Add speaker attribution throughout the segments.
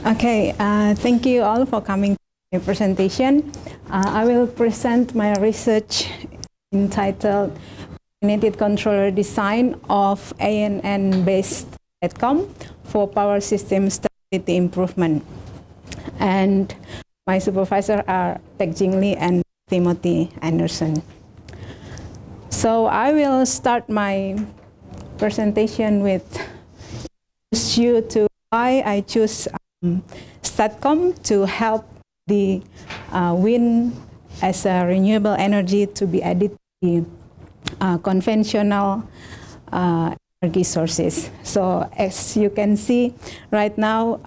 Speaker 1: Okay, thank you all for coming to my presentation. I will present my research entitled Coordinated Controller Design of ANN-based STATCOM for Power System Stability Improvement. And my supervisors are Tech Jing Lee and Timothy Anderson. So I will start my presentation with you to why I choose STATCOM to help the wind as a renewable energy to be added to the conventional energy sources. So as you can see right now,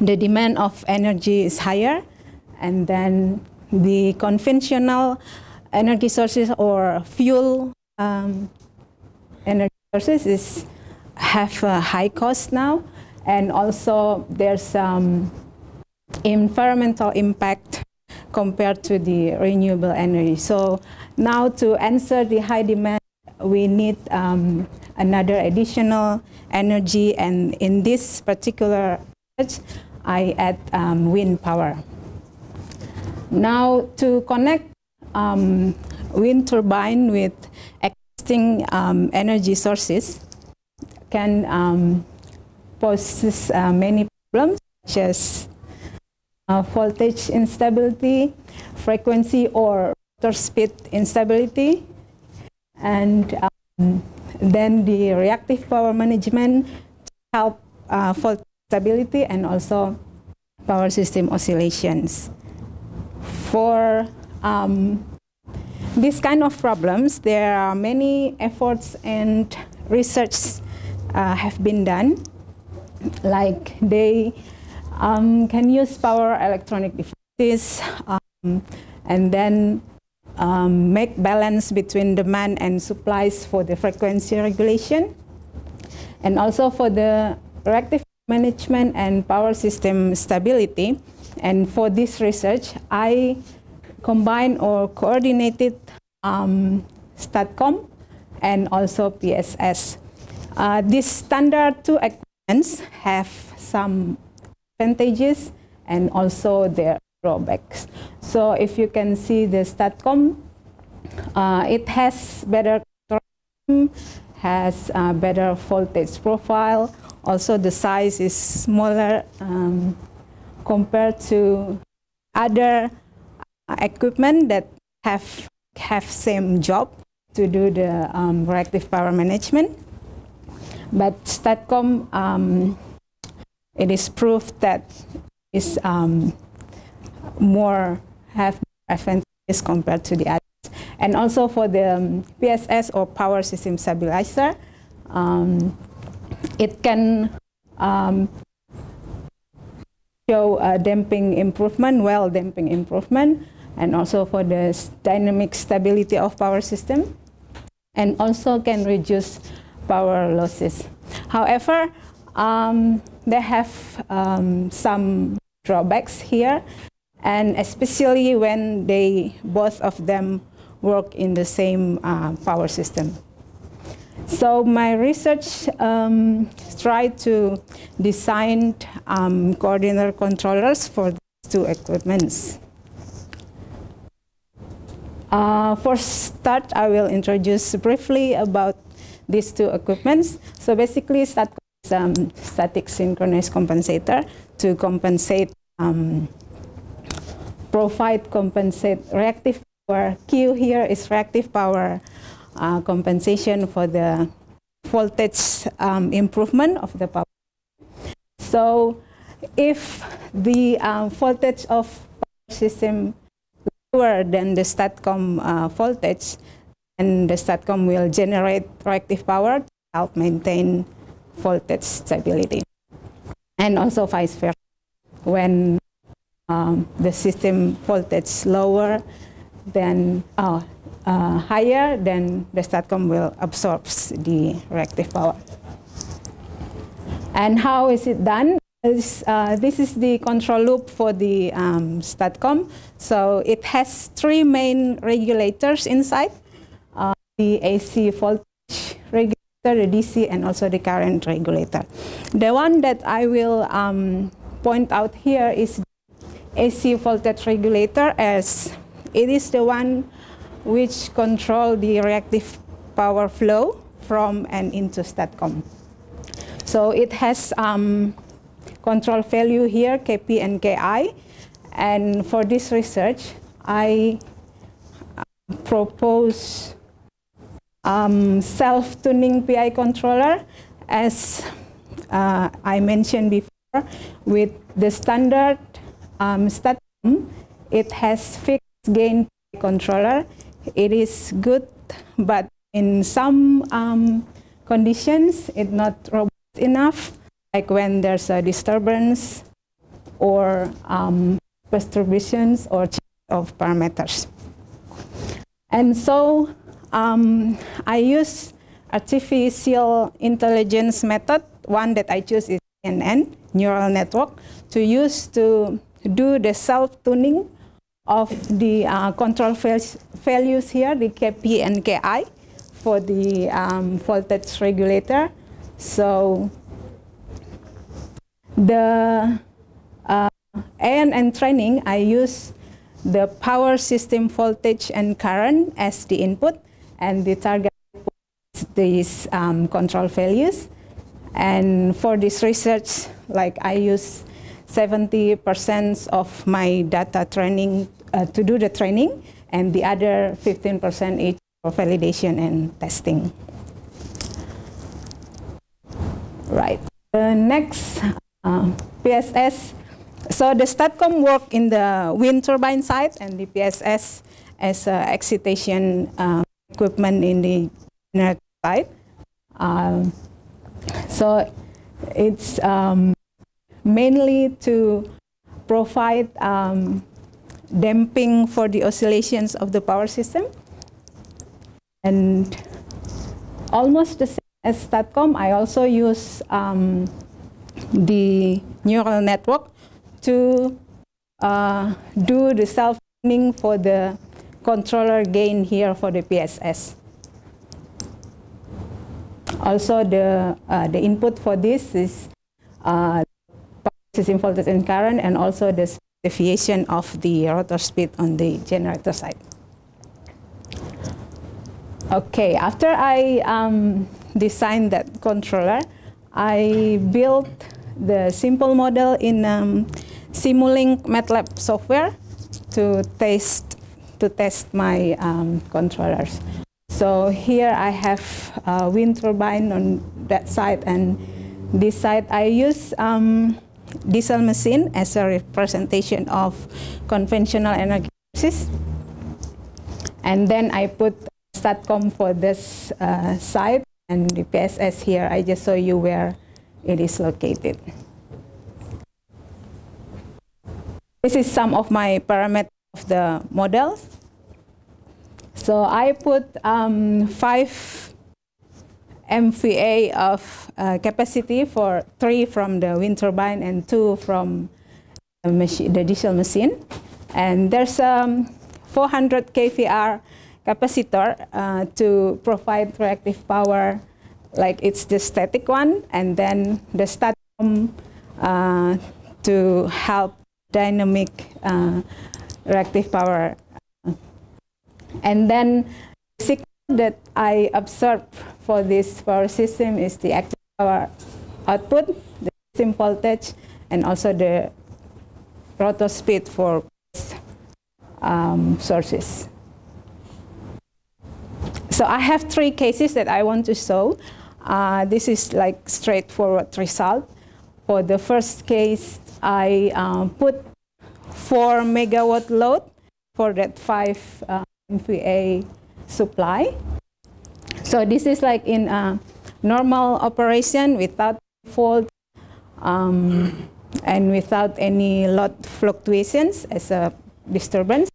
Speaker 1: the demand of energy is higher, and then the conventional energy sources or fuel energy sources have a high cost now, and also there's environmental impact compared to the renewable energy. So now to answer the high demand, we need another additional energy, and in this particular research, I add wind power. Now to connect wind turbine with existing energy sources can poses many problems, such as voltage instability, frequency or rotor speed instability, and then the reactive power management to help voltage stability and also power system oscillations. For these kind of problems, there are many efforts and research have been done. Like they can use power electronic devices and then make balance between demand and supplies for the frequency regulation, and also for the reactive management and power system stability. And for this research, I combined or coordinated STATCOM and also PSS. These standard two equipments have some advantages and also their drawbacks. So if you can see the STATCOM, it has better control, has better voltage profile. Also the size is smaller compared to other equipment that have same job to do the reactive power management. But STATCOM, it is proved that is more have advantages compared to the others. And also for the PSS or power system stabilizer, it can show a damping improvement, well damping improvement, and also for the dynamic stability of power system, and also can reduce power losses. However, they have some drawbacks here, and especially when both of them work in the same power system. So my research tried to design coordinator controllers for these two equipments. For start, I will introduce briefly about these two equipments. So basically, STATCOM is static synchronous compensator to compensate, compensate reactive power. Q here is reactive power compensation for the voltage improvement of the power. So if the voltage of power system lower than the STATCOM voltage, and the STATCOM will generate reactive power to help maintain voltage stability. And also vice versa. When the system voltage lower than higher, then the STATCOM will absorb the reactive power. And how is it done? This is the control loop for the STATCOM. So it has three main regulators inside. The AC voltage regulator, the DC, and also the current regulator. The one that I will point out here is AC voltage regulator, as it is the one which control the reactive power flow from and into STATCOM. So it has control value here, Kp and Ki. And for this research, I propose self-tuning PI controller, as I mentioned before. With the standard STATCOM, it has fixed gain PI controller. It is good, but in some conditions, it's not robust enough, like when there's a disturbance or perturbations or change of parameters. And so I use artificial intelligence method. One that I choose is CNN, neural network, to use to do the self-tuning of the control values here, the Kp and Ki, for the voltage regulator. So the ANN training, I use the power system voltage and current as the input, and the target is these control values. And for this research, like I use 70% of my data training to do the training, and the other 15% each for validation and testing. Right. The next PSS. So the STATCOM work in the wind turbine side, and the PSS as excitation equipment in the generator side. So it's mainly to provide damping for the oscillations of the power system. And almost the same as STATCOM, I also use the neural network to do the self-tuning for the controller gain here for the PSS. Also, the input for this is power system voltage and current, and also the specification of the rotor speed on the generator side. Okay, after I designed that controller, I built the simple model in Simulink MATLAB software to test my controllers. So here I have a wind turbine on that side, and this side I use diesel machine as a representation of conventional energy sources. And then I put STATCOM for this side, and the PSS here, I just show you where it is located. This is some of my parameters of the models. So I put 5 MVA of capacity, for 3 from the wind turbine and 2 from the diesel machine. And there's 400 kVAr capacitor to provide reactive power, like it's the static one, and then the STATCOM to help dynamic reactive power. And then the signal that I observe for this power system is the active power output, the system voltage, and also the rotor speed for sources. So I have 3 cases that I want to show. This is like straightforward result. For the first case, I put 4 megawatt load for that 5 MVA supply. So this is like in normal operation without fault and without any load fluctuations as a disturbance.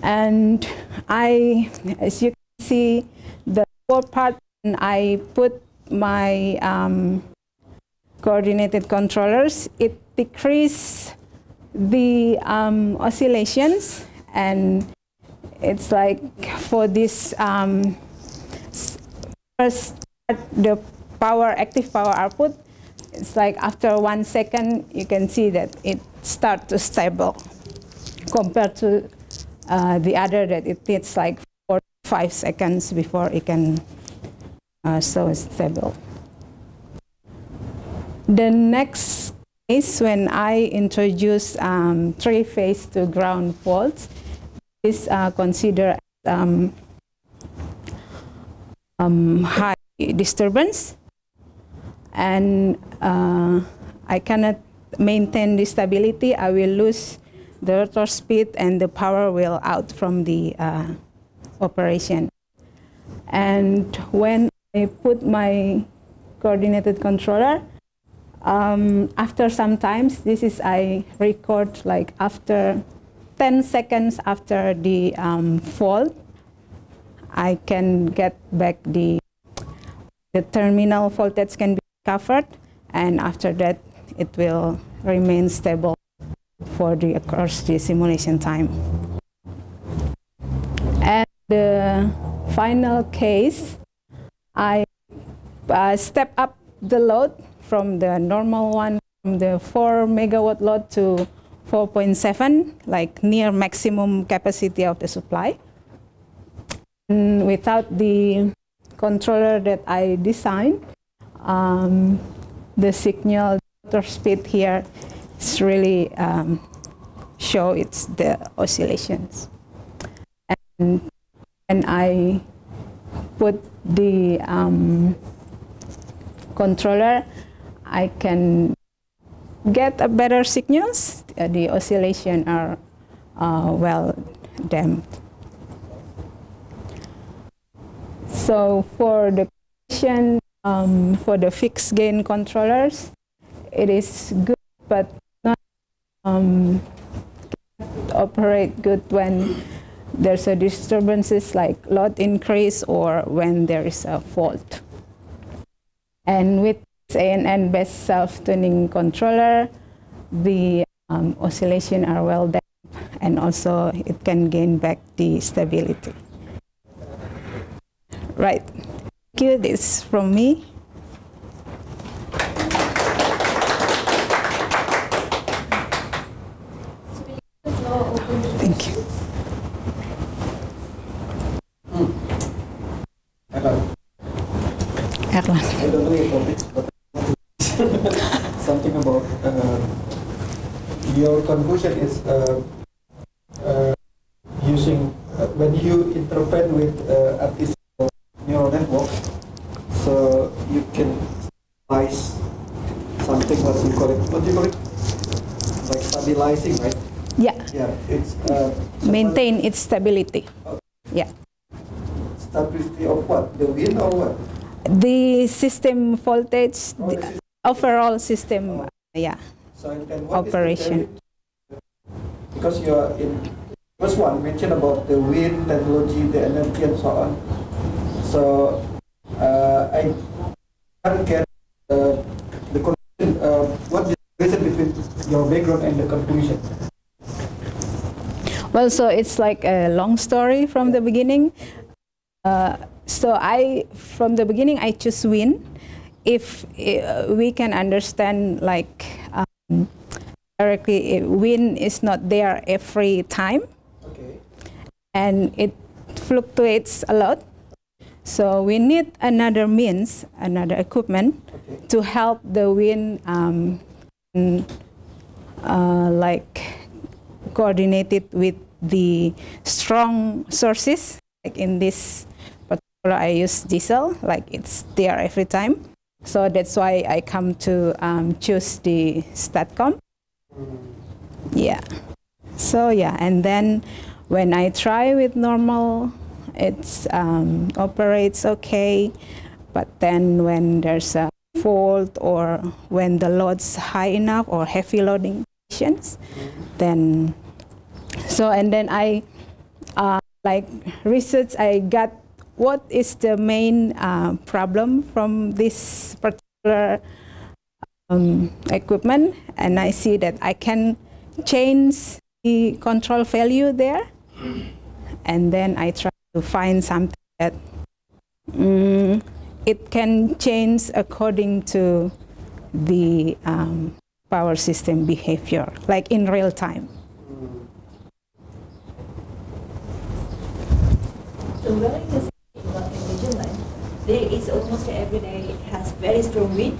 Speaker 1: And as you can see, the lower part, I put my coordinated controllers. It decreases the oscillations, and it's like for this first part, the active power output it's like after 1 second, you can see that it starts to stable compared to the other that it takes like 4 to 5 seconds before it can so stable. The next case, when I introduce 3-phase to ground faults, is considered high disturbance, and I cannot maintain the stability. I will lose the rotor speed and the power will out from the operation. And when I put my coordinated controller, after some times, this is I record like after 10 seconds after the fault, I can get back the terminal voltage can be covered, and after that it will remain stable for the across the simulation time. And the final case, I step up the load from the normal one, from the 4 megawatt load to 4.7, like near maximum capacity of the supply. And without the controller that I designed, the signal rotor speed here is really show it's the oscillations. And when I put the controller, I can get a better signals. The oscillation are well damped. So for the question for the fixed gain controllers, it is good, but not operate good when there's a disturbances like load increase or when there is a fault. And with ANN based self-tuning controller, the oscillation are well damped, and also it can gain back the stability. Right. Thank you. This from me. Thank you. Erlan.
Speaker 2: I don't know your topics, but something about your conclusion is using when you interpret with artificial neural networks, so you can stabilize something. What do you call it? Like stabilizing, right?
Speaker 1: Yeah.
Speaker 2: Yeah. It's
Speaker 1: maintain its stability. Yeah.
Speaker 2: Stability of what? The wind or what?
Speaker 1: The system voltage, the overall system, yeah,
Speaker 2: so then what
Speaker 1: operation.
Speaker 2: Because you are in first one mentioned about the wind technology, the energy, and so on. So I can't get the conclusion. What is the relation between your background and the conclusion?
Speaker 1: Well, so it's like a long story from the beginning. So from the beginning, I choose wind. If we can understand, like directly, wind is not there every time,
Speaker 2: okay, and
Speaker 1: it fluctuates a lot. So we need another means, another equipment, okay, to help the wind, like coordinated with the strong sources, like in this. I use diesel, like it's there every time. So that's why I come to choose the STATCOM. Yeah. So yeah, and then when I try with normal, it operates okay. But then when there's a fault or when the load's high enough or heavy loading conditions, then and then I like research. I got what is the main problem from this particular equipment, and I see that I can change the control value there, and then I try to find something that it can change according to the power system behavior, like in real time.
Speaker 3: So when I just about Vigilant, there is almost every day it has very strong wind.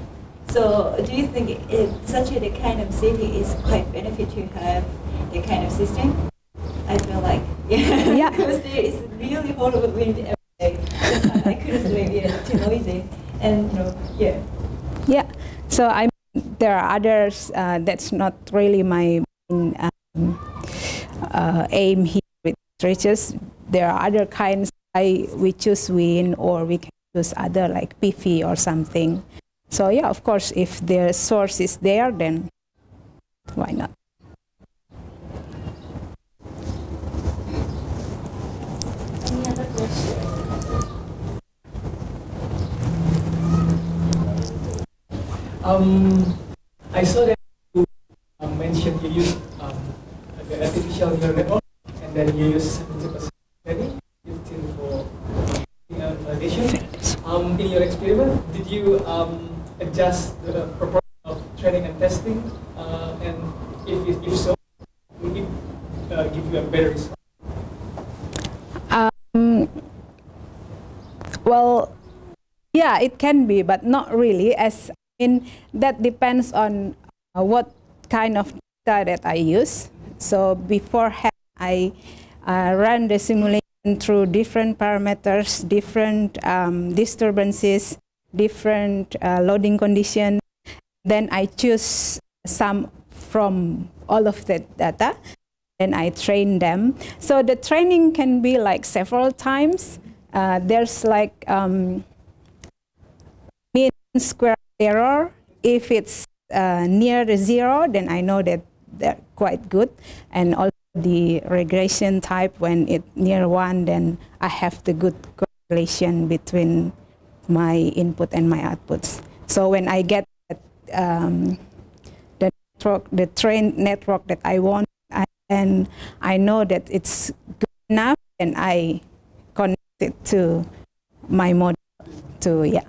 Speaker 3: So do you think such a kind of city is quite benefit to have the kind of system? I feel like, yeah, because there is really horrible wind every day. I couldn't sleep, too noisy, and yeah.
Speaker 1: Yeah, so there are others. That's not really my main, aim here with stretches. There are other kinds. We choose wind, or we can choose other like PV or something. So yeah, of course, if the source is there, then why not?
Speaker 3: Any other questions?
Speaker 4: I saw that you mentioned you use the artificial neural network, and then you use 70% for validation. In your experiment, did you adjust the proportion of training and testing? And if so, would it give you a better result?
Speaker 1: Well, yeah, it can be, but not really. That depends on what kind of data that I use. So beforehand, I ran the simulation through different parameters, different disturbances, different loading conditions. Then I choose some from all of the data, and I train them. So the training can be like several times. There's like mean square error. If it's near the zero, then I know that they're quite good. And also the regression type, when it's near 1, then I have the good correlation between my input and my outputs. So when I get the trained network that I want, and I know that it's good enough, and I connect it to my model to, yeah.